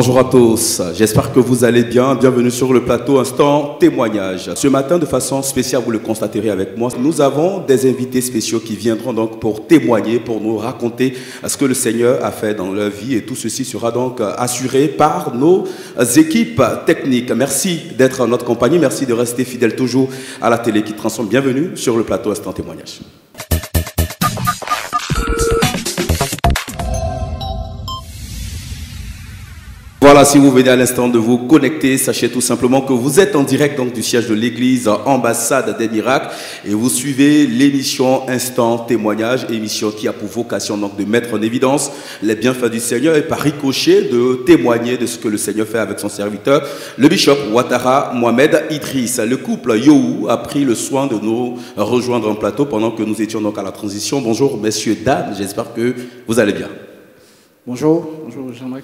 Bonjour à tous, j'espère que vous allez bien. Bienvenue sur le plateau Instant Témoignage. Ce matin, de façon spéciale, vous le constaterez avec moi, nous avons des invités spéciaux qui viendront donc pour témoigner, pour nous raconter ce que le Seigneur a fait dans leur vie. Et tout ceci sera donc assuré par nos équipes techniques. Merci d'être en notre compagnie, merci de rester fidèle toujours à la télé qui transforme. Bienvenue sur le plateau Instant Témoignage. Voilà, si vous venez à l'instant de vous connecter, sachez tout simplement que vous êtes en direct donc, du siège de l'église Ambassade des Miracles et vous suivez l'émission Instant Témoignage, émission qui a pour vocation donc, de mettre en évidence les bienfaits du Seigneur et par ricochet de témoigner de ce que le Seigneur fait avec son serviteur, le bishop Ouattara Mohamed Idriss. Le couple Yohou a pris le soin de nous rejoindre en plateau pendant que nous étions donc à la transition. Bonjour messieurs, dames, j'espère que vous allez bien. Bonjour, bonjour Jean-Marc.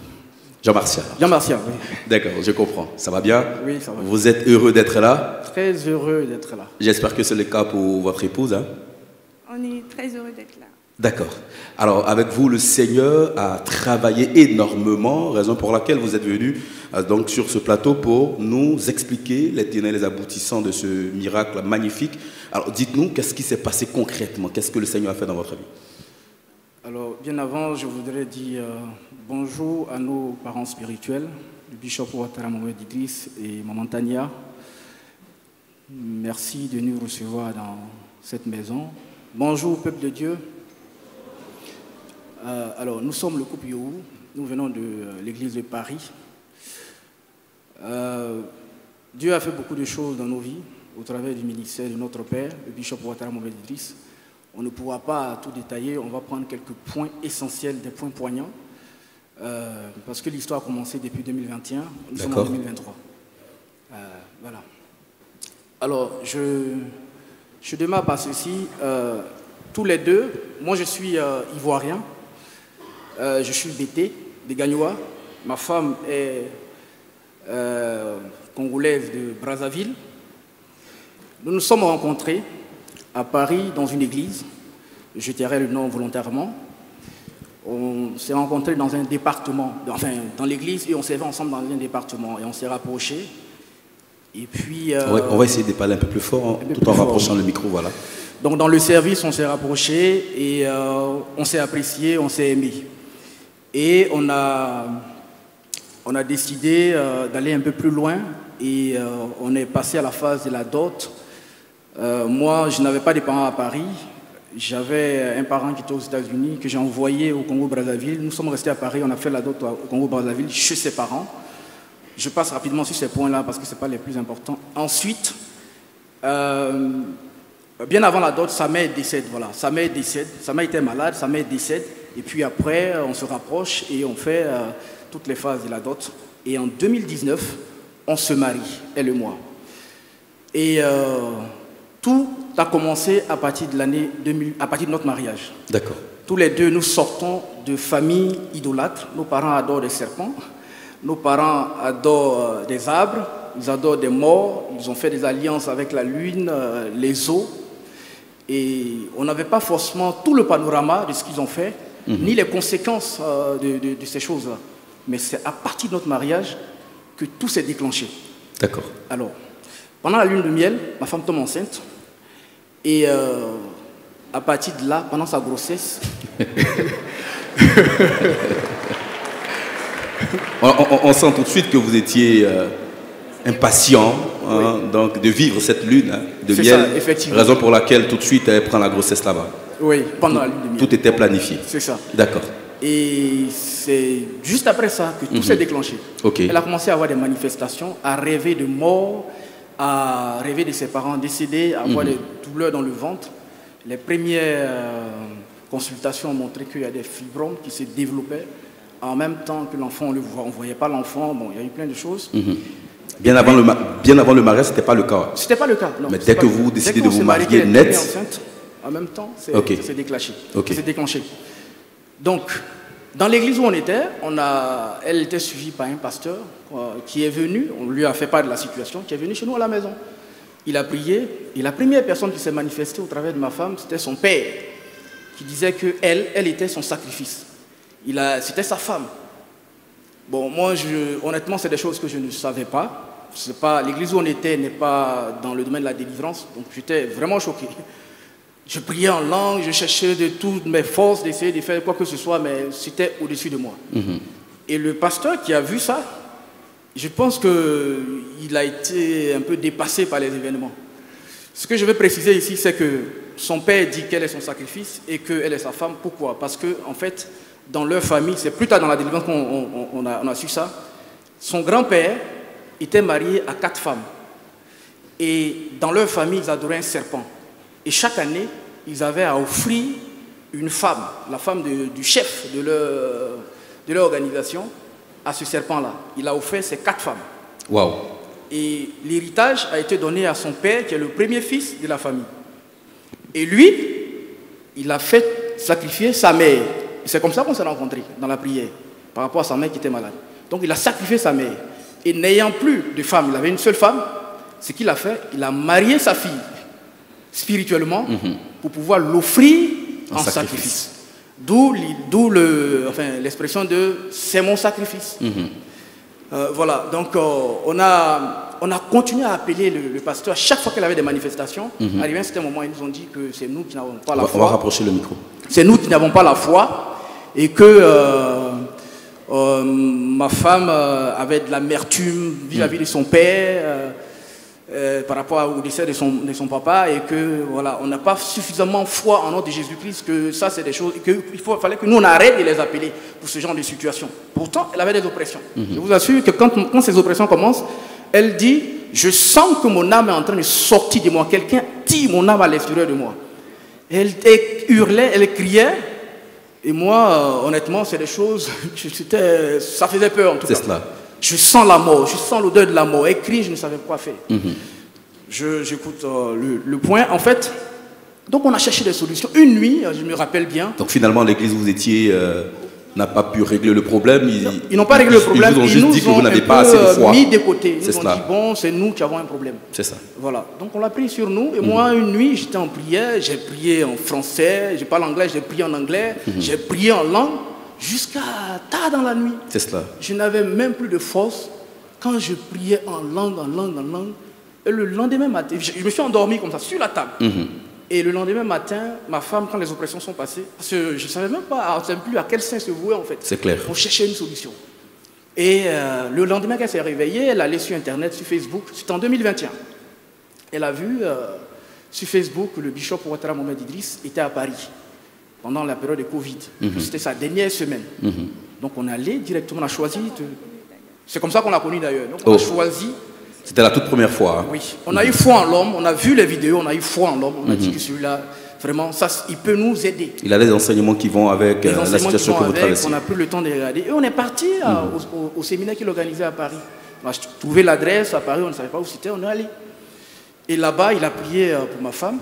Jean-Martial. Jean-Martial, oui. D'accord, je comprends. Ça va bien? Oui, ça va. Vous êtes heureux d'être là? Très heureux d'être là. J'espère que c'est le cas pour votre épouse. Hein? On est très heureux d'être là. D'accord. Alors, avec vous, le Seigneur a travaillé énormément, raison pour laquelle vous êtes venu donc, sur ce plateau pour nous expliquer les tenants et les aboutissants de ce miracle magnifique. Alors, dites-nous, qu'est-ce qui s'est passé concrètement? Qu'est-ce que le Seigneur a fait dans votre vie? Alors, bien avant, je voudrais dire bonjour à nos parents spirituels, le bishop Ouattara Mohamed Idriss et Maman Tania. Merci de nous recevoir dans cette maison. Bonjour, peuple de Dieu. Alors, nous sommes le couple Yohou, nous venons de l'église de Paris. Dieu a fait beaucoup de choses dans nos vies au travers du ministère de notre Père, le bishop Ouattara Mohamed Idriss. On ne pourra pas tout détailler, on va prendre quelques points essentiels, des points poignants, parce que l'histoire a commencé depuis 2021, nous sommes en 2023. Voilà. Alors, je démarre par ceci. Tous les deux, moi je suis ivoirien, je suis bété, des Gagnois. Ma femme est congolaise de Brazzaville. Nous nous sommes rencontrés à Paris, dans une église, je tairai le nom volontairement. On s'est rencontrés dans un département, enfin dans l'église, et on s'est vu ensemble dans un département, et on s'est rapprochés. Et puis... on va essayer de parler un peu plus fort, hein, tout en rapprochant le micro, voilà. Donc dans le service, on s'est rapprochés, et on s'est apprécié, on s'est aimé. Et on a décidé d'aller un peu plus loin, et on est passé à la phase de la dot. Moi, je n'avais pas de parents à Paris. J'avais un parent qui était aux États-Unis, que j'ai envoyé au Congo-Brazzaville. Nous sommes restés à Paris, on a fait la dot au Congo-Brazzaville chez ses parents. Je passe rapidement sur ces points-là parce que ce n'est pas les plus importants. Ensuite, bien avant la dot, sa mère décède. Voilà. Sa mère décède. Sa mère était malade, sa mère décède. Et puis après, on se rapproche et on fait toutes les phases de la dot. Et en 2019, on se marie, elle et moi. Et... tout a commencé à partir de l'année 2000, à partir de notre mariage. D'accord. Tous les deux, nous sortons de familles idolâtres. Nos parents adorent les serpents. Nos parents adorent des arbres. Ils adorent des morts. Ils ont fait des alliances avec la lune, les eaux. Et on n'avait pas forcément tout le panorama de ce qu'ils ont fait, ni les conséquences de ces choses-là. Mais c'est à partir de notre mariage que tout s'est déclenché. D'accord. Alors, pendant la lune de miel, ma femme tombe enceinte. Et à partir de là, pendant sa grossesse... on sent tout de suite que vous étiez impatient hein, oui. Donc, de vivre cette lune hein, de miel. Ça, effectivement. Raison pour laquelle tout de suite elle prend la grossesse là-bas. Oui, pendant la lune de miel. Tout était planifié. C'est ça. D'accord. Et c'est juste après ça que tout s'est déclenché. Okay. Elle a commencé à avoir des manifestations, à rêver de mort, à rêver de ses parents décédés, à avoir des douleurs dans le ventre. Les premières consultations ont montré qu'il y a des fibromes qui se développaient en même temps que l'enfant, on ne voyait pas l'enfant. Bon, il y a eu plein de choses. Bien avant le mariage, ce n'était pas le cas. Ce n'était pas le cas, non. Mais dès que vous décidez de vous marier net... enceinte, en même temps, c'est déclenché. Okay. C'est déclenché. Donc, dans l'église où on était, elle était suivie par un pasteur qui est venu, on lui a fait part de la situation, qui est venu chez nous à la maison. Il a prié, et la première personne qui s'est manifestée au travers de ma femme, c'était son père, qui disait qu'elle était son sacrifice. C'était sa femme. Bon, moi, honnêtement, c'est des choses que je ne savais pas. L'église où on était n'est pas dans le domaine de la délivrance, donc j'étais vraiment choqué. Je priais en langue, je cherchais de toutes mes forces d'essayer de faire quoi que ce soit, mais c'était au-dessus de moi. Et le pasteur qui a vu ça, je pense qu'il a été un peu dépassé par les événements. Ce que je veux préciser ici, c'est que son père dit quel est son sacrifice et qu'elle est sa femme. Pourquoi? Parce que, en fait, dans leur famille, c'est plus tard dans la délivrance qu'on a su ça, son grand-père était marié à 4 femmes. Et dans leur famille, ils adoraient un serpent. Et chaque année, ils avaient à offrir une femme, la femme du chef de leur organisation, à ce serpent-là. Il a offert ces 4 femmes. Waouh. Et l'héritage a été donné à son père, qui est le premier fils de la famille. Et lui, il a fait sacrifier sa mère. C'est comme ça qu'on s'est rencontrés dans la prière, par rapport à sa mère qui était malade. Donc il a sacrifié sa mère. Et n'ayant plus de femme, il avait une seule femme, ce qu'il a fait, il a marié sa fille spirituellement pour pouvoir l'offrir en sacrifice. D'où l'expression de « c'est mon sacrifice ». Voilà, donc on a continué à appeler le pasteur à chaque fois qu'il avait des manifestations. Arrivé à un certain moment, ils nous ont dit que c'est nous qui n'avons pas la foi. On va rapprocher le micro. C'est nous qui n'avons pas la foi et que ma femme avait de l'amertume vis-à-vis de son père par rapport au décès de son papa et que voilà, on n'a pas suffisamment foi en nom de Jésus-Christ, que ça c'est des choses qu'il fallait que nous on arrête de les appeler pour ce genre de situation. Pourtant, elle avait des oppressions. Je vous assure que quand ces oppressions commencent, elle dit « Je sens que mon âme est en train de sortir de moi. Quelqu'un tire mon âme à l'extérieur de moi. » Elle hurlait, elle criait. Et moi, honnêtement, c'est des choses, ça faisait peur en tout cas. C'est cela. Je sens la mort, je sens l'odeur de la mort. Elle crie, je ne savais pas quoi faire. J'écoute le point. En fait, donc on a cherché des solutions. Une nuit, je me rappelle bien. Donc finalement, l'église où vous étiez n'a pas pu régler le problème. Ils n'ont pas réglé le problème. Ils vous ont juste dit que vous n'avez pas assez de foi. Mis de côté. Ils nous ont cela. dit, bon, c'est nous qui avons un problème. C'est ça. Voilà. Donc on l'a pris sur nous. Et moi, une nuit, j'étais en prière. J'ai prié en français. Je parle anglais, j'ai prié en anglais. J'ai prié en langue jusqu'à tard dans la nuit. C'est cela. Je n'avais même plus de force quand je priais en langue. Et le lendemain matin, je me suis endormi comme ça, sur la table. Et le lendemain matin, ma femme, quand les oppressions sont passées, parce que je ne savais même pas, plus à quel sein se vouer en fait. C'est clair. On cherchait une solution. Et le lendemain qu'elle s'est réveillée, elle allait sur Internet, sur Facebook, c'était en 2021. Elle a vu sur Facebook que le bishop Ouattara Mohamed Idriss était à Paris pendant la période de Covid. C'était sa dernière semaine. Donc on allait directement, on a choisi, c'est comme ça qu'on l'a connu d'ailleurs. Donc on a choisi. C'était la toute première fois. Hein. Oui, on a eu foi en l'homme, on a vu les vidéos, on a eu foi en l'homme, on a dit que celui-là, vraiment, ça, il peut nous aider. Il a des enseignements qui vont avec la situation que vous traversez. On n'a plus le temps de regarder. Et on est parti au séminaire qu'il organisait à Paris. On a trouvé l'adresse à Paris, on ne savait pas où c'était, on est allé. Et là-bas, il a prié pour ma femme,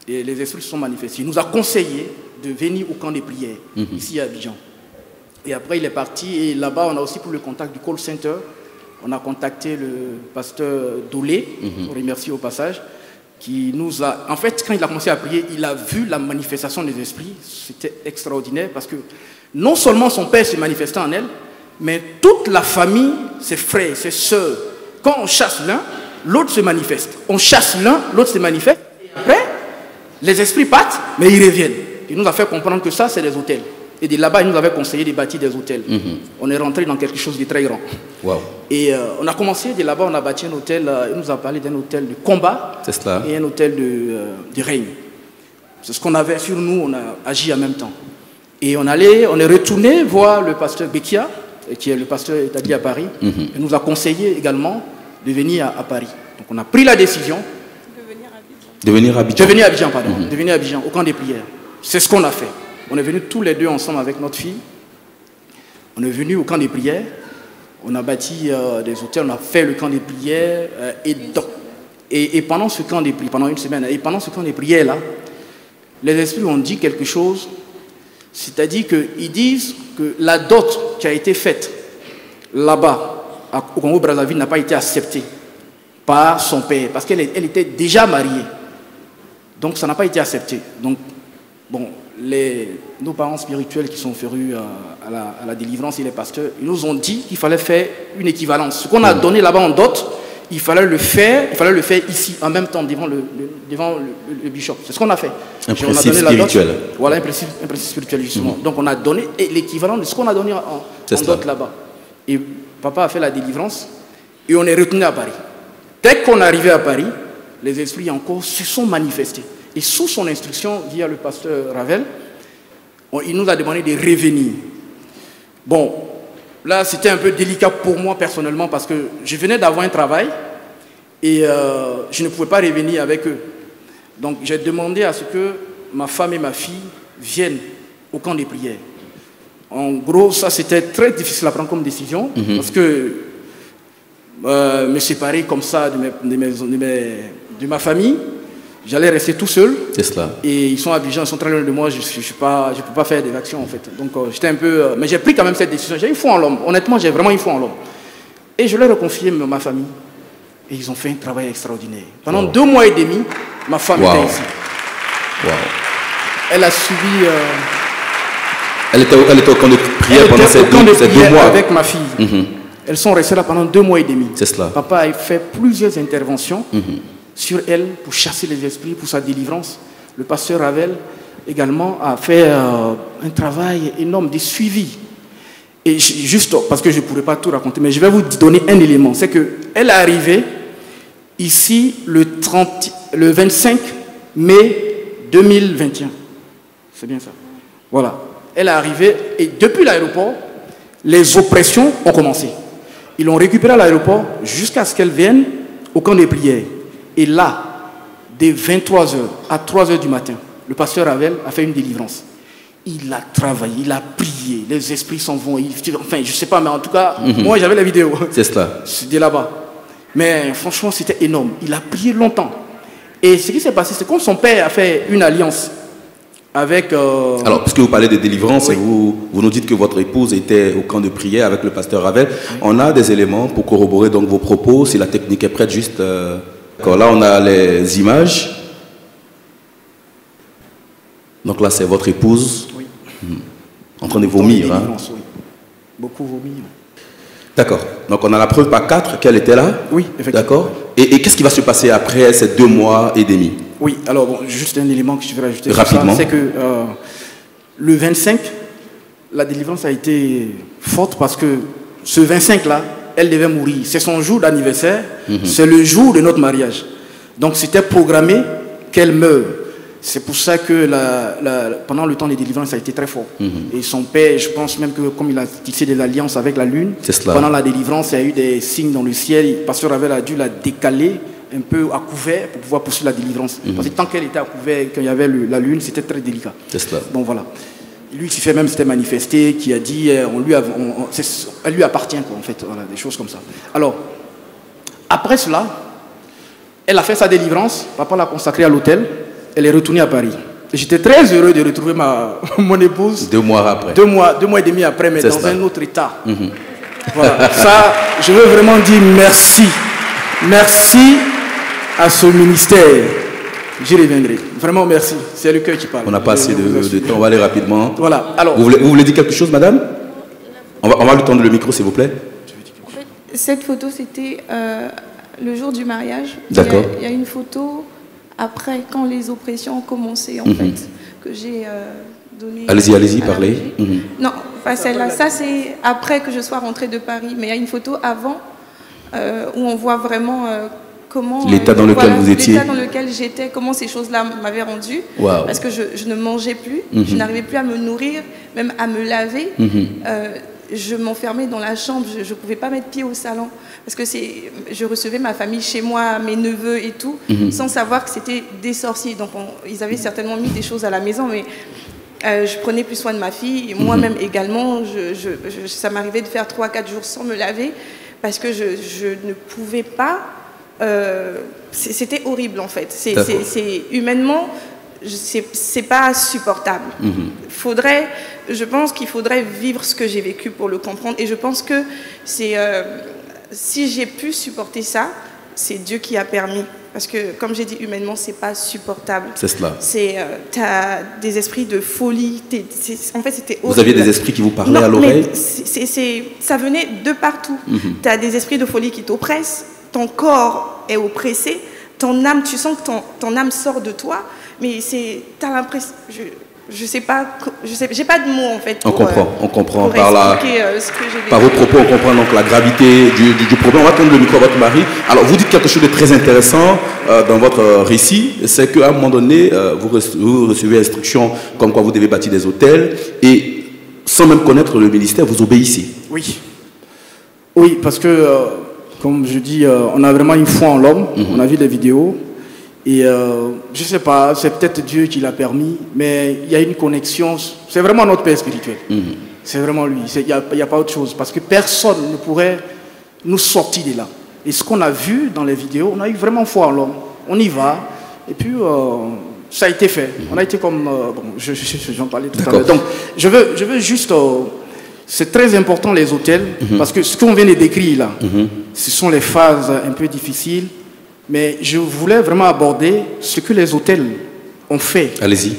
et les esprits se sont manifestés. Il nous a conseillé de venir au camp des prières, ici à Abidjan. Et après, il est parti, et là-bas, on a aussi pris le contact du call center. On a contacté le pasteur Dolé, on remercie au passage, qui nous a... En fait, quand il a commencé à prier, il a vu la manifestation des esprits. C'était extraordinaire parce que non seulement son père se manifestait en elle, mais toute la famille, ses frères, ses sœurs, quand on chasse l'un, l'autre se manifeste. On chasse l'un, l'autre se manifeste. Et après, les esprits partent, mais ils reviennent. Il nous a fait comprendre que ça, c'est des hôtels. Et de là-bas, il nous avait conseillé de bâtir des hôtels. On est rentré dans quelque chose de très grand. Wow. Et on a commencé, de là-bas, on a bâti un hôtel. Il nous a parlé d'un hôtel de combat et un hôtel de règne. C'est ce qu'on avait sur nous, on a agi en même temps. Et on est retourné voir le pasteur Bekia, qui est le pasteur établi à Paris. Il nous a conseillé également de venir à Paris. Donc on a pris la décision de venir à Abidjan, au camp des prières. C'est ce qu'on a fait. On est venus tous les deux ensemble avec notre fille. On est venus au camp des prières. On a bâti des hôtels, on a fait le camp des prières. Et pendant ce camp des prières, pendant une semaine, et pendant ce camp des prières-là, les esprits ont dit quelque chose. C'est-à-dire qu'ils disent que la dot qui a été faite là-bas, au Congo-Brazzaville, n'a pas été acceptée par son père, parce qu'elle était déjà mariée. Donc ça n'a pas été accepté. Donc, bon, nos parents spirituels qui sont férus à la délivrance et les pasteurs, ils nous ont dit qu'il fallait faire une équivalence. Ce qu'on a donné là-bas en dot, il fallait le faire ici, en même temps, devant le bishop. C'est ce qu'on a fait. Un principe spirituel. Voilà, un principe spirituel, justement. Donc on a donné l'équivalent de ce qu'on a donné en dot là-bas. Et papa a fait la délivrance et on est retourné à Paris. Dès qu'on est arrivé à Paris, les esprits encore se sont manifestés. Et sous son instruction, via le pasteur Ravel, il nous a demandé de revenir. Bon, là c'était un peu délicat pour moi personnellement parce que je venais d'avoir un travail et je ne pouvais pas revenir avec eux. Donc j'ai demandé à ce que ma femme et ma fille viennent au camp des prières. En gros, ça c'était très difficile à prendre comme décision parce que me séparer comme ça de ma famille, j'allais rester tout seul. C'est cela. Et ils sont Abidjan, ils sont très loin de moi, je ne peux pas faire des actions en fait. Donc j'étais un peu... mais j'ai pris quand même cette décision. J'ai une foi en l'homme. Honnêtement, j'ai vraiment une foi en l'homme. Et je leur ai confié ma famille. Et ils ont fait un travail extraordinaire. Pendant 2 mois et demi, ma femme était ici. Elle a subi... Elle était au camp de prière pendant ces 2 mois. Avec ma fille. Elles sont restées là pendant 2 mois et demi. C'est cela. Papa a fait plusieurs interventions sur elle pour chasser les esprits, pour sa délivrance. Le pasteur Ravel également a fait un travail énorme de suivi. Et juste parce que je ne pourrais pas tout raconter, mais je vais vous donner un élément. C'est qu'elle est arrivée ici le 25 mai 2021. C'est bien ça. Voilà. Elle est arrivée et depuis l'aéroport, les oppressions ont commencé. Ils l'ont récupérée à l'aéroport jusqu'à ce qu'elle vienne au camp des prières. Et là, dès 23h à 3h du matin, le pasteur Ravel a fait une délivrance. Il a travaillé, il a prié, les esprits s'en vont. Enfin, je ne sais pas, mais en tout cas, moi j'avais la vidéo. C'est cela. C'était là-bas. Mais franchement, c'était énorme. Il a prié longtemps. Et ce qui s'est passé, c'est comme son père a fait une alliance avec... Alors, puisque vous parlez de délivrance, oui. vous nous dites que votre épouse était au camp de prière avec le pasteur Ravel. Oui. On a des éléments pour corroborer donc vos propos, si la technique est prête, juste... D'accord, là on a les images. Donc là c'est votre épouse, oui. En train de vomir. Hein. Oui. Beaucoup vomir. D'accord, donc on a la preuve par 4 qu'elle était là. Oui, effectivement. D'accord. Et qu'est-ce qui va se passer après ces 2 mois et demi? Oui, alors bon, juste un élément que je vais rajouter. Rapidement. C'est que le 25, la délivrance a été forte parce que ce 25-là, elle devait mourir. C'est son jour d'anniversaire, c'est le jour de notre mariage. Donc c'était programmé qu'elle meure. C'est pour ça que pendant le temps de délivrance, ça a été très fort. Et son père, je pense même que comme il a tissé de l'alliance avec la lune, pendant la délivrance, il y a eu des signes dans le ciel. Le pasteur Ravel a dû la décaler un peu à couvert pour pouvoir poursuivre la délivrance. Parce que tant qu'elle était à couvert, quand il y avait la lune, c'était très délicat. Bon voilà. Lui, il s'est même manifesté, qui a dit, elle lui appartient, quoi, en fait, voilà, des choses comme ça. Alors, après cela, elle a fait sa délivrance, papa l'a consacrée à l'hôtel, elle est retournée à Paris. J'étais très heureux de retrouver mon épouse. 2 mois après. 2 mois et demi après, mais dans un autre état. Voilà, ça, je veux vraiment dire merci. Merci à ce ministère. J'y reviendrai. Vraiment, merci. C'est le cœur qui parle. On n'a pas assez de temps. On va aller rapidement. Voilà. Alors, vous voulez dire quelque chose, madame? On va lui tendre le micro, s'il vous plaît. En fait, cette photo, c'était le jour du mariage. D'accord. Il y a une photo après, quand les oppressions ont commencé, en fait, que j'ai donnée. Allez-y, parlez. Non, pas celle-là. Ça, c'est après que je sois rentrée de Paris. Mais il y a une photo avant où on voit vraiment... comment l'état dans lequel vous étiez, l'état dans lequel j'étais, comment ces choses-là m'avaient rendu, parce que je ne mangeais plus, je n'arrivais plus à me nourrir, même à me laver. Je m'enfermais dans la chambre, je ne pouvais pas mettre pied au salon, parce que je recevais ma famille chez moi, mes neveux et tout, sans savoir que c'était des sorciers. Donc ils avaient certainement mis des choses à la maison, mais je prenais plus soin de ma fille, moi-même également. Ça m'arrivait de faire 3-4 jours sans me laver, parce que je ne pouvais pas. C'était horrible en fait. Humainement, c'est pas supportable. Je pense qu'il faudrait vivre ce que j'ai vécu pour le comprendre. Et je pense que si j'ai pu supporter ça, c'est Dieu qui a permis. Parce que, comme j'ai dit, humainement, c'est pas supportable. C'est cela. Tu as des esprits de folie. En fait, c'était horrible. Vous aviez des esprits qui vous parlaient à l'oreille? Ça venait de partout. Tu as des esprits de folie qui t'oppressent. Ton corps est oppressé. Ton âme, tu sens que ton âme sort de toi. Mais tu as l'impression... Je sais pas, j'ai pas de mots en fait. On comprend par vos vos propos, on comprend donc la gravité du problème. On va tendre le micro à votre mari. Alors vous dites quelque chose de très intéressant dans votre récit, c'est qu'à un moment donné, vous recevez instruction comme quoi vous devez bâtir des hôtels et sans même connaître le ministère, vous obéissez. Oui, parce que comme je dis, on a vraiment une foi en l'homme. On a vu des vidéos. Et je ne sais pas, c'est peut-être Dieu qui l'a permis, mais il y a une connexion, c'est vraiment notre Père spirituel. C'est vraiment lui, il n'y a pas autre chose, parce que personne ne pourrait nous sortir de là. Et ce qu'on a vu dans les vidéos, on a eu vraiment foi en l'homme. On y va, et puis ça a été fait. On a été comme... j'en parlais tout à l'heure. Donc, je veux juste... c'est très important les hôtels, parce que ce qu'on vient de décrire là, ce sont les phases un peu difficiles. Mais je voulais vraiment aborder ce que les hôtels ont fait. Allez-y.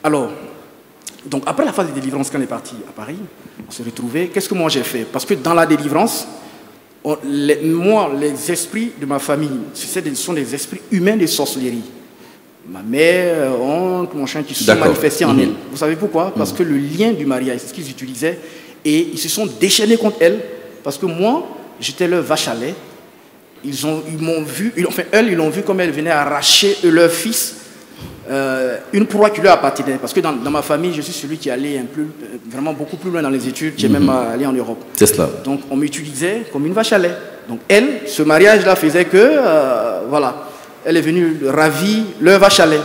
Alors, donc après la phase de délivrance, quand on est parti à Paris, on s'est retrouvés. Qu'est-ce que moi j'ai fait? Parce que dans la délivrance, les esprits de ma famille, ce sont des esprits humains de sorcellerie. Ma mère, oncle, mon chien qui se sont manifestés en elle. Vous savez pourquoi? Parce que le lien du mariage, c'est ce qu'ils utilisaient. Et ils se sont déchaînés contre elle. Parce que moi, j'étais leur vache à lait. Ils m'ont vu, ils l'ont vu comme elle venait arracher leur fils une proie qui lui appartenait. Parce que dans ma famille, je suis celui qui allait vraiment beaucoup plus loin dans les études, qui est même allé en Europe. C'est cela. Donc on m'utilisait comme une vache à lait. Donc elle, ce mariage-là faisait que, voilà, elle est venue ravir leur vache à lait.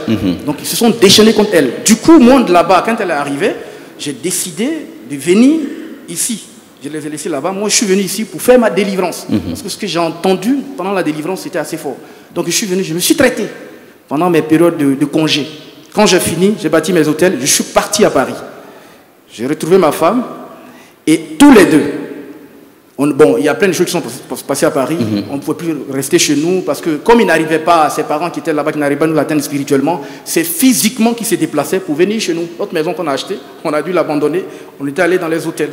Donc ils se sont déchaînés contre elle. Du coup, moi, de là-bas, quand elle est arrivée, j'ai décidé de venir ici. Je les ai laissés là-bas. Moi, je suis venu ici pour faire ma délivrance. Parce que ce que j'ai entendu pendant la délivrance, c'était assez fort. Donc, je suis venu, je me suis traité pendant mes périodes de congé. Quand j'ai fini, j'ai bâti mes hôtels, je suis parti à Paris. J'ai retrouvé ma femme et tous les deux. Il y a plein de choses qui sont passées à Paris. On ne pouvait plus rester chez nous parce que comme ils n'arrivaient pas, ses parents qui étaient là-bas, qui n'arrivaient pas à nous atteindre spirituellement, c'est physiquement qu'ils se déplaçaient pour venir chez nous. Notre maison qu'on a achetée, on a dû l'abandonner. On était allé dans les hôtels.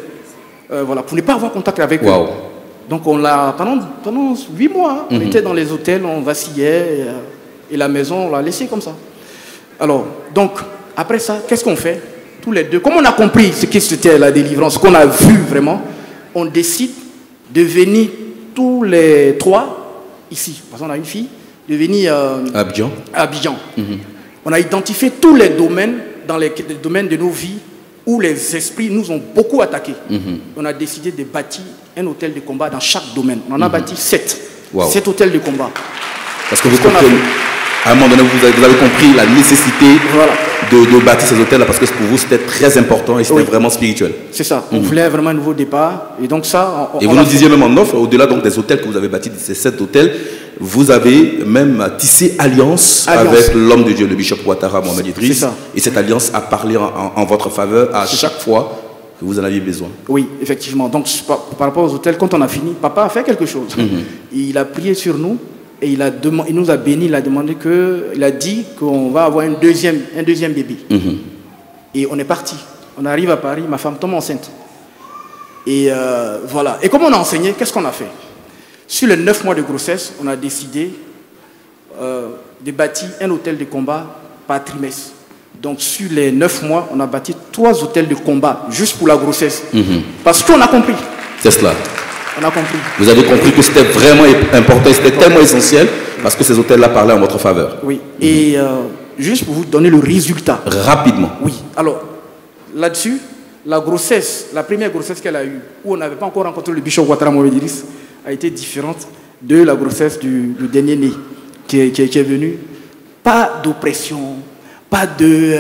Voilà, pour ne pas avoir contact avec eux. Donc on l'a pendant 8 mois, on était dans les hôtels, on vacillait et la maison on l'a laissée comme ça. Alors donc après ça, qu'est-ce qu'on fait? Tous les deux, comme on a compris ce que c'était la délivrance, ce qu'on a vu vraiment, on décide de venir tous les 3 ici. Parce qu'on a une fille, de venir à Abidjan. On a identifié tous les domaines dans les domaines de nos vies où les esprits nous ont beaucoup attaqués. On a décidé de bâtir un hôtel de combat dans chaque domaine. On en a bâti 7. 7 hôtels de combat. Parce que à un moment donné, vous avez compris la nécessité de bâtir ces hôtels-là, parce que pour vous, c'était très important et c'était vraiment spirituel. C'est ça. On voulait vraiment un nouveau départ. Et donc ça... Et vous nous disiez même en offre, au-delà donc des hôtels que vous avez bâtis, ces 7 hôtels, vous avez même tissé alliance avec l'homme de Dieu, le bishop Ouattara Mohamed Idriss. Et cette alliance a parlé en votre faveur à chaque fois que vous en aviez besoin. Oui, effectivement. Donc par rapport aux hôtels, quand on a fini, papa a fait quelque chose. Il a prié sur nous et il nous a bénis, il a dit qu'on va avoir un deuxième bébé. Et on est parti. On arrive à Paris, ma femme tombe enceinte. Et voilà. Et comme on a enseigné, qu'est-ce qu'on a fait? Sur les 9 mois de grossesse, on a décidé de bâtir un hôtel de combat par trimestre. Donc sur les 9 mois, on a bâti 3 hôtels de combat juste pour la grossesse. Parce qu'on a compris. C'est cela. On a compris. Vous avez compris que c'était vraiment important, c'était tellement essentiel parce que ces hôtels-là parlaient en votre faveur. Oui. Et juste pour vous donner le résultat. Rapidement. Oui. Alors, là-dessus, la première grossesse qu'elle a eue, où on n'avait pas encore rencontré le bishop Ouattara Mohamed Idriss, a été différente de la grossesse du dernier né qui est venu. Pas d'oppression, pas de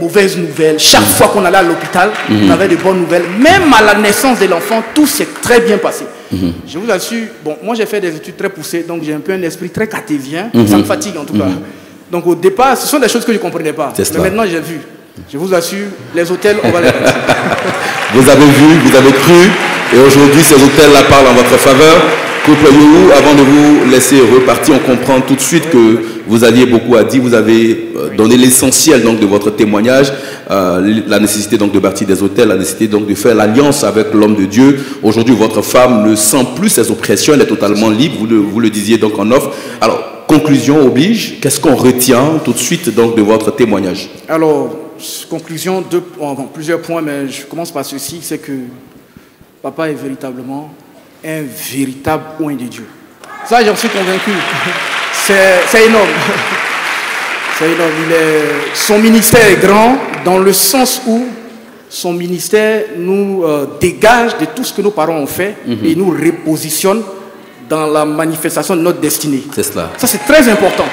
mauvaises nouvelles. Chaque fois qu'on allait à l'hôpital, on avait de bonnes nouvelles. Même à la naissance de l'enfant, tout s'est très bien passé. Je vous assure, moi j'ai fait des études très poussées, donc j'ai un peu un esprit très cartésien. Ça me fatigue en tout cas. Donc au départ, ce sont des choses que je ne comprenais pas. Mais maintenant j'ai vu. Je vous assure, les hôtels, on va les bâtir. Vous avez vu, vous avez cru, et aujourd'hui ces hôtels-là parlent en votre faveur. Couple, avant de vous laisser repartir, on comprend tout de suite que vous aviez beaucoup à dire. Vous avez donné l'essentiel donc de votre témoignage, la nécessité donc de bâtir des hôtels, la nécessité donc de faire l'alliance avec l'homme de Dieu. Aujourd'hui, votre femme ne sent plus ses oppressions, elle est totalement libre. Vous le disiez donc en off. Alors, conclusion oblige. Qu'est-ce qu'on retient tout de suite donc de votre témoignage? Alors, conclusion, plusieurs points, mais je commence par ceci, c'est que papa est véritablement un véritable oint de Dieu. Ça, j'en suis convaincu. C'est énorme. C'est énorme. Son ministère est grand dans le sens où son ministère nous dégage de tout ce que nos parents ont fait et nous repositionne dans la manifestation de notre destinée. C'est cela. Ça, c'est très important.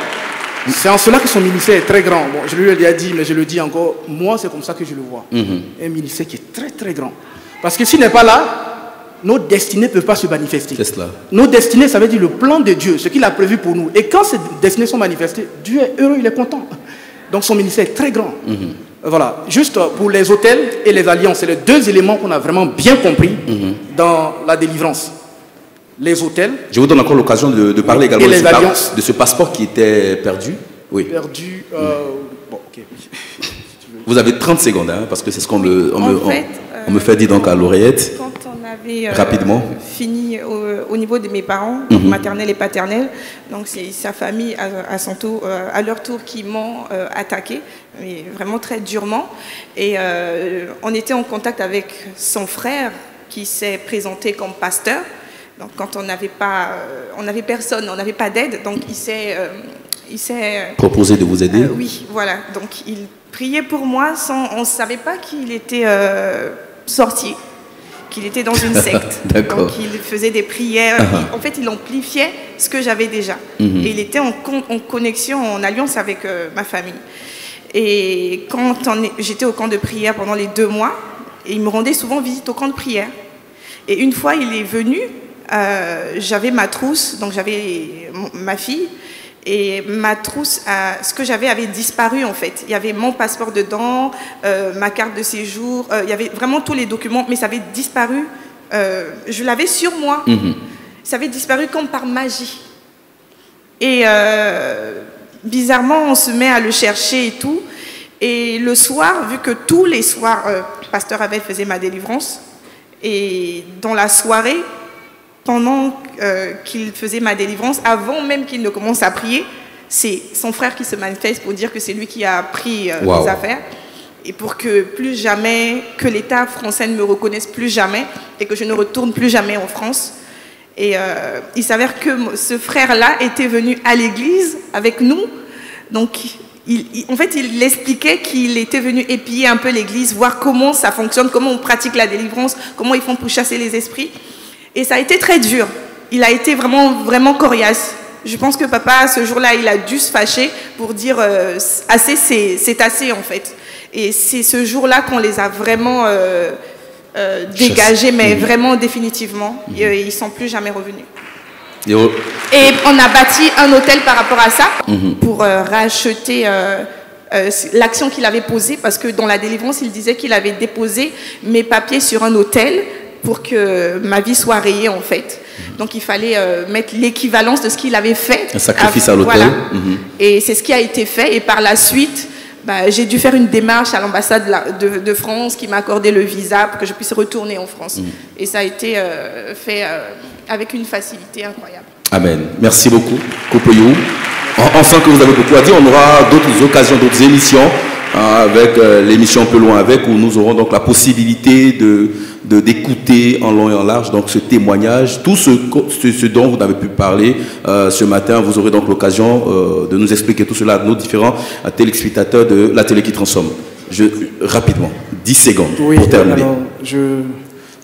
C'est en cela que son ministère est très grand. Bon, je lui ai déjà dit, mais je le dis encore. Moi, c'est comme ça que je le vois. Un ministère qui est très, très grand. Parce que s'il n'est pas là, nos destinées ne peuvent pas se manifester. C'est cela. Nos destinées, ça veut dire le plan de Dieu, ce qu'il a prévu pour nous. Et quand ces destinées sont manifestées, Dieu est heureux, il est content. Donc son ministère est très grand. Voilà. Juste pour les hôtels et les alliances, c'est les deux éléments qu'on a vraiment bien compris dans la délivrance. Les hôtels. Je vous donne encore l'occasion de parler également de ce passeport qui était perdu. Oui. Perdu. Bon, ok. Vous avez 30 secondes, hein, parce que c'est ce qu'on me fait dire donc à l'oreillette. Quand on avait rapidement fini au niveau de mes parents, donc maternelle et paternelle, donc c'est sa famille à leur tour qui m'ont attaqué, mais vraiment très durement. Et on était en contact avec son frère qui s'est présenté comme pasteur. Donc quand on n'avait pas, on n'avait personne, on n'avait pas d'aide, donc il s'est proposé de vous aider. Oui, voilà. Donc il priait pour moi on ne savait pas qu'il était sorti, qu'il était dans une secte. Donc il faisait des prières. En fait, il amplifiait ce que j'avais déjà. Et il était en connexion, en alliance avec ma famille. Et quand j'étais au camp de prière pendant les 2 mois, et il me rendait souvent visite au camp de prière. Et une fois, il est venu. J'avais ma trousse, donc j'avais ma fille, et ma trousse, ce que j'avais avait disparu en fait. Il y avait mon passeport dedans, ma carte de séjour, il y avait vraiment tous les documents, mais ça avait disparu. Je l'avais sur moi. Ça avait disparu comme par magie. Et bizarrement, on se met à le chercher et tout. Et le soir, vu que tous les soirs, Pasteur Abel faisait ma délivrance, et dans la soirée, pendant qu'il faisait ma délivrance, avant même qu'il ne commence à prier, c'est son frère qui se manifeste pour dire que c'est lui qui a pris les affaires. Et pour que plus jamais, que l'État français ne me reconnaisse plus jamais et que je ne retourne plus jamais en France. Et il s'avère que ce frère-là était venu à l'église avec nous. Donc, en fait, il expliquait qu'il était venu épier un peu l'église, voir comment ça fonctionne, comment on pratique la délivrance, comment ils font pour chasser les esprits. Et ça a été très dur. Il a été vraiment, vraiment coriace. Je pense que papa, ce jour-là, il a dû se fâcher pour dire assez, c'est assez en fait. Et c'est ce jour-là qu'on les a vraiment dégagés, mais vraiment définitivement. Ils ne sont plus jamais revenus. Et on a bâti un hôtel par rapport à ça pour racheter l'action qu'il avait posée, parce que dans la délivrance, il disait qu'il avait déposé mes papiers sur un hôtel pour que ma vie soit rayée en fait. Donc il fallait mettre l'équivalence de ce qu'il avait fait. Un sacrifice à l'hôtel. Voilà. Et c'est ce qui a été fait. Et par la suite, j'ai dû faire une démarche à l'ambassade de France qui m'a accordé le visa pour que je puisse retourner en France. Et ça a été fait avec une facilité incroyable. Amen. Merci beaucoup, Kopoyou. On sent que vous avez beaucoup à dire. On aura d'autres occasions, d'autres émissions avec l'émission Un peu loin avec, où nous aurons donc la possibilité d'écouter en long et en large donc ce témoignage, tout ce dont vous avez pu parler ce matin. Vous aurez donc l'occasion de nous expliquer tout cela à nos différents téléspectateurs de la télé qui transforme. Rapidement, 10 secondes pour terminer. Alors,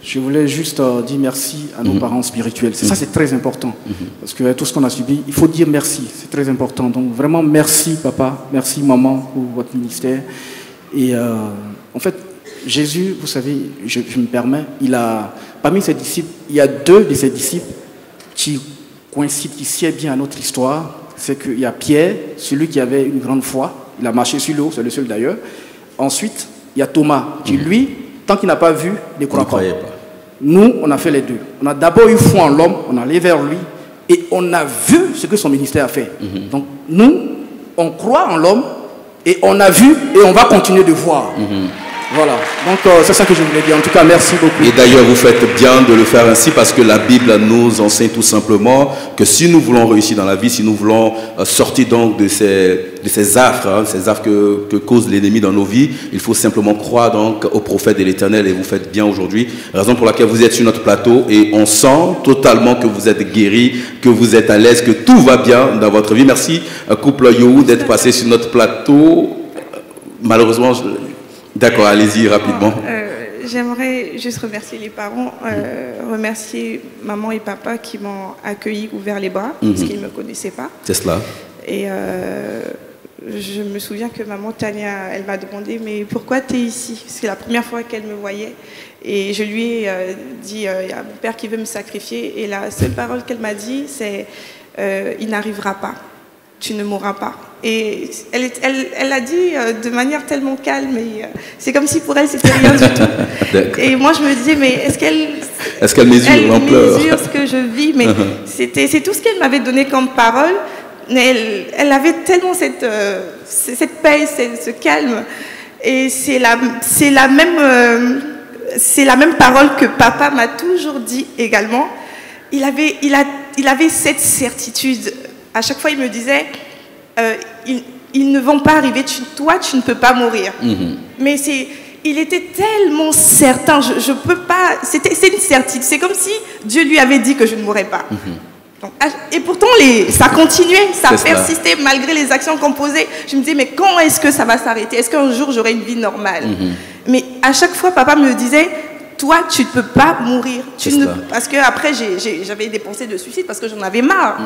je voulais juste dire merci à nos parents spirituels. Ça, c'est très important. Parce que tout ce qu'on a subi, il faut dire merci. C'est très important. Donc, vraiment, merci, papa. Merci, maman, pour votre ministère. Et en fait, Jésus, vous savez, je me permets, parmi ses disciples, il y a 2 de ses disciples qui coïncident, qui sied bien à notre histoire. C'est qu'il y a Pierre, celui qui avait une grande foi. Il a marché sur l'eau, c'est le seul d'ailleurs. Ensuite, il y a Thomas, qui lui, tant qu'il n'a pas vu, ne croit pas. Nous, on a fait les deux. On a d'abord eu foi en l'homme, on est allé vers lui et on a vu ce que son ministère a fait. Donc nous, on croit en l'homme et on a vu et on va continuer de voir. Voilà, donc c'est ça que je voulais dire. En tout cas, merci beaucoup. Et d'ailleurs, vous faites bien de le faire ainsi parce que la Bible nous enseigne tout simplement que si nous voulons réussir dans la vie, si nous voulons sortir donc de ces affres, ces affres que cause l'ennemi dans nos vies, il faut simplement croire donc au prophète de l'Éternel et vous faites bien aujourd'hui. Raison pour laquelle vous êtes sur notre plateau et on sent totalement que vous êtes guéri, que vous êtes à l'aise, que tout va bien dans votre vie. Merci, couple Yohou, d'être passé sur notre plateau. Malheureusement, d'accord, allez-y rapidement. J'aimerais juste remercier les parents, remercier maman et papa qui m'ont accueilli, ouvert les bras, parce qu'ils ne me connaissaient pas. C'est cela. Et je me souviens que maman Tania, elle m'a demandé, mais pourquoi tu es ici? C'est la première fois qu'elle me voyait. Et je lui ai dit, il y a mon père qui veut me sacrifier. Et la seule parole qu'elle m'a dit, c'est, il n'arrivera pas, tu ne mourras pas. Et elle a dit de manière tellement calme, et c'est comme si pour elle c'était rien du tout. Et moi je me disais, mais est-ce qu'elle mesure l'ampleur? Elle mesure ce que je vis, mais c'est tout ce qu'elle m'avait donné comme parole. Mais elle avait tellement cette paix, ce calme. Et c'est la même parole que papa m'a toujours dit également. Il avait cette certitude. À chaque fois il me disait, ils ne vont pas arriver, toi tu ne peux pas mourir. Mais il était tellement certain, je peux pas, c'est une certitude, c'est comme si Dieu lui avait dit que je ne mourrais pas. Donc, et pourtant ça continuait, ça persistait malgré les actions qu'on posait. Je me disais, mais quand est-ce que ça va s'arrêter? Est-ce qu'un jour j'aurai une vie normale? Mais à chaque fois papa me disait, toi tu ne peux pas mourir, parce que après j'avais des pensées de suicide parce que j'en avais marre.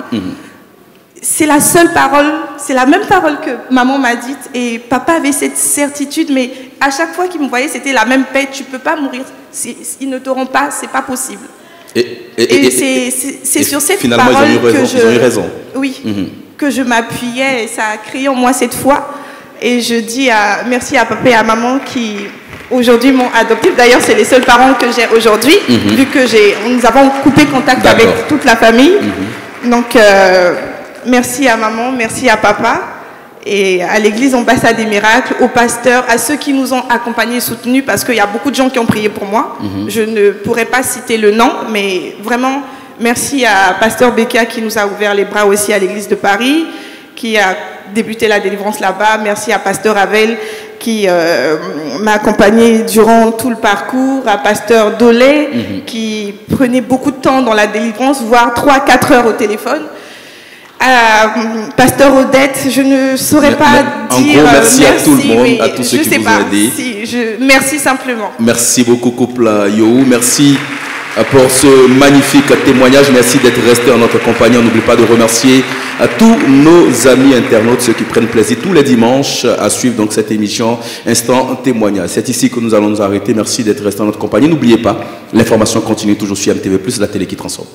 C'est la seule parole, c'est la même parole que maman m'a dite et papa avait cette certitude, mais à chaque fois qu'il me voyait, c'était la même paix, tu ne peux pas mourir, ils ne t'auront pas, c'est pas possible. Et c'est sur cette parole que je m'appuyais et ça a créé en moi cette foi. Et je dis merci à papa et à maman qui aujourd'hui m'ont adopté. D'ailleurs, c'est les seuls parents que j'ai aujourd'hui, vu que nous avons coupé contact avec toute la famille. Donc, merci à maman, merci à papa et à l'église Ambassade des Miracles, aux pasteurs, à ceux qui nous ont accompagnés et soutenus, parce qu'il y a beaucoup de gens qui ont prié pour moi. Je ne pourrais pas citer le nom, mais vraiment, merci à pasteur Becca qui nous a ouvert les bras aussi à l'église de Paris, qui a débuté la délivrance là-bas. Merci à pasteur Avel qui m'a accompagné durant tout le parcours, à pasteur Dolé qui prenait beaucoup de temps dans la délivrance, voire 3-4 heures au téléphone. Pasteur Odette, je ne saurais pas dire merci à tout le monde, à tous ceux qui vous ont aidé. Merci simplement. Merci beaucoup couple Yohou, merci pour ce magnifique témoignage, merci d'être resté en notre compagnie. On n'oublie pas de remercier à tous nos amis internautes, ceux qui prennent plaisir tous les dimanches à suivre donc cette émission Instant Témoignage. C'est ici que nous allons nous arrêter. Merci d'être resté en notre compagnie. N'oubliez pas, l'information continue toujours sur MTV+, la télé qui transforme.